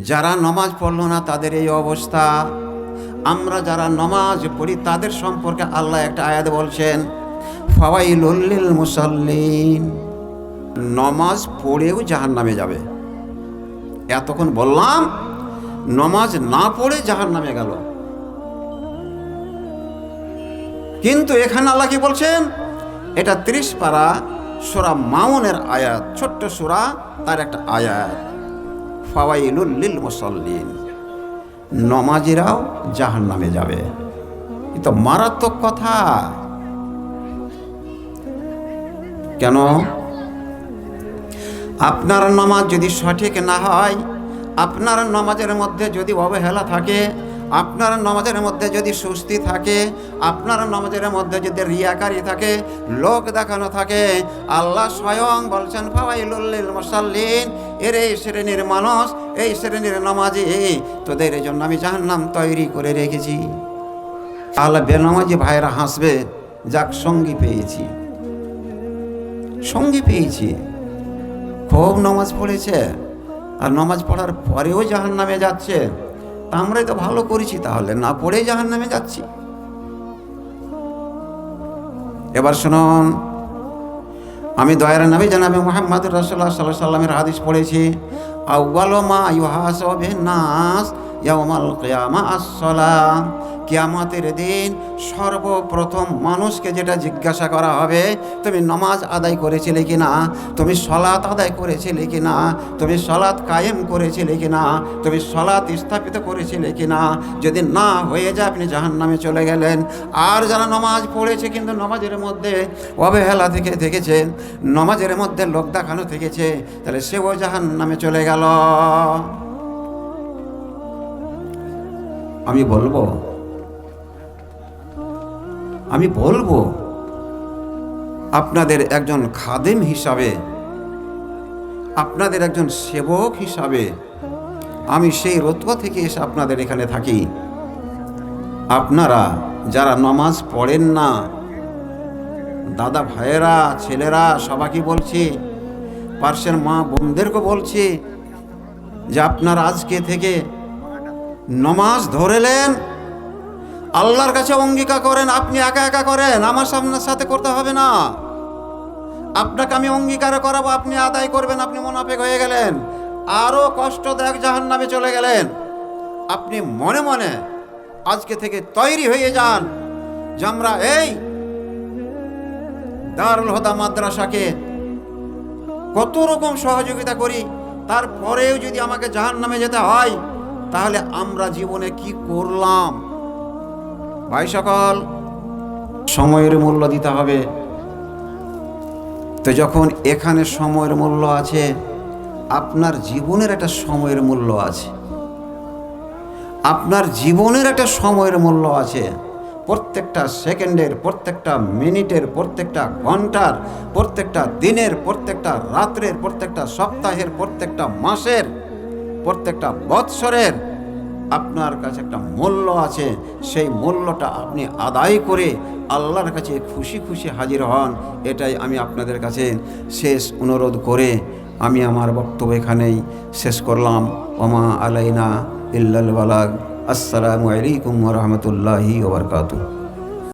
যারা নামাজ পড়লো না তাদের এই অবস্থা। আমরা যারা নামাজ পড়ি তাদের সম্পর্কে আল্লাহ একটা আয়াত বলছেন, ফাওয়াইলুল লিল মুসাল্লিন। নামাজ পড়েও জাহান্নামে যাবে। এতক্ষণ বললাম নামাজ না পড়ে জাহান্নামে গেল, কিন্তু এখানে আল্লাহ কি বলছেন? এটা 30 পারা সূরা মাউনের আয়াত, ছোট্ট সূরা, তার একটা আয়াত, ফাওয়াইলুল লিল মুসাল্লিন, নামাজিরাও জাহান্নামে যাবে। এ তো মারাত্মক কথা। কেন? আপনার নামাজ যদি সঠিক না হয়, আপনার নামাজের মধ্যে যদি অবহেলা থাকে, আপনার নামাজের মধ্যে যদি সুস্তি থাকে, আপনার নামাজের মধ্যে যদি রিয়াকারি থাকে, লোক দেখানো থাকে, আল্লাহ স্বয়ং বলছেন ফাওয়াইলুল লিল মুসাল্লিন, এর এই শ্রেণীর মানুষ, এই শ্রেণীর নামাজি, তোদের জন্য আমি জাহান্নাম তৈরি করে রেখেছি। আল্লাহ বেনামাজি ভাইরা হাসবে, যাক সঙ্গী পেয়েছি, সঙ্গী পেয়েছি, খুব নামাজ পড়েছে, আর নামাজ পড়ার পরেও জাহান্নামে যাচ্ছে। তা আমরাই তো ভালো করেছি, তাহলে না পড়েই জাহান্নামে যাচ্ছি। এবার শুনুন, আমি দয়ার নবী জনাবে মুহাম্মদ রাসূলুল্লাহ সাল্লাল্লাহু আলাইহি ওয়াসাল্লামের হাদিস পড়েছি, আউয়ালু মা ইউহাসাবু বিহিন নাস ইয়াউমাল কিয়ামাহ আস-সালাহ। কিয়ামতের দিন সর্বপ্রথম মানুষকে যেটা জিজ্ঞাসা করা হবে, তুমি নামাজ আদায় করেছিলে কিনা, তুমি সালাত আদায় করেছিলে কিনা, তুমি সালাত কায়েম করেছিলে কিনা, তুমি সালাত স্থাপিত করেছিলে কিনা। যদি না হয়ে যায় আপনি জাহান্নামে চলে গেলেন। আর যারা নামাজ পড়েছে কিন্তু নামাজের মধ্যে অবহেলা থেকেছে, নামাজের মধ্যে লোক দেখানো থেকেছে, তাহলে সেও জাহান্নামে চলে গেল। আমি বলবো আপনাদের একজন খাদেম হিসাবে, আপনাদের একজন সেবক হিসাবে, আমি সেই রতুয়া থেকে এসে আপনাদের এখানে থাকি। আপনারা যারা নামাজ পড়েন না, দাদা ভাইয়েরা, ছেলেরা, সবাইকে বলছি, পার্শ্বের মা বোনদেরকে বলছি, যে আপনারা আজকে থেকে নামাজ ধরেলেন, আল্লাহর কাছে অঙ্গীকার করেন, আপনি একা একা করেন, আমার সাথে করতে হবে না। আপনাকে আমি অঙ্গীকার করাবো, আপনি আদায় করবেন, আপনি মুনাফিক হয়ে গেলেন, আরো কষ্টদায়ক জাহান্নামে চলে গেলেন। আপনি মনে মনে আজকে থেকে তৈরি হয়ে যান যে আমরা এই দারুল হুদা মাদ্রাসাকে কত রকম সহযোগিতা করি, তারপরেও যদি আমাকে জাহান্নামে যেতে হয়, তাহলে আমরা জীবনে কি করলাম? ভাই সকল, সময়ের মূল্য দিতে হবে। তো যখন এখানে সময়ের মূল্য আছে, আপনার জীবনের একটা সময়ের মূল্য আছে, আপনার জীবনের একটা সময়ের মূল্য আছে। প্রত্যেকটা সেকেন্ডের, প্রত্যেকটা মিনিটের, প্রত্যেকটা ঘন্টার, প্রত্যেকটা দিনের, প্রত্যেকটা রাত্রের, প্রত্যেকটা সপ্তাহের, প্রত্যেকটা মাসের, প্রত্যেকটা বৎসরের আপনার কাছে একটা মূল্য আছে। সেই মূল্যটা আপনি আদায় করে আল্লাহর কাছে খুশি খুশি হাজির হন। এটাই আমি আপনাদের কাছে শেষ অনুরোধ করে আমি আমার বক্তব্য এখানেই শেষ করলাম। ওমা আলাইনা ইল্লাল বালাগ। আসসালামু আলাইকুম ওয়া রাহমাতুল্লাহি ওয়া বারাকাতুহু।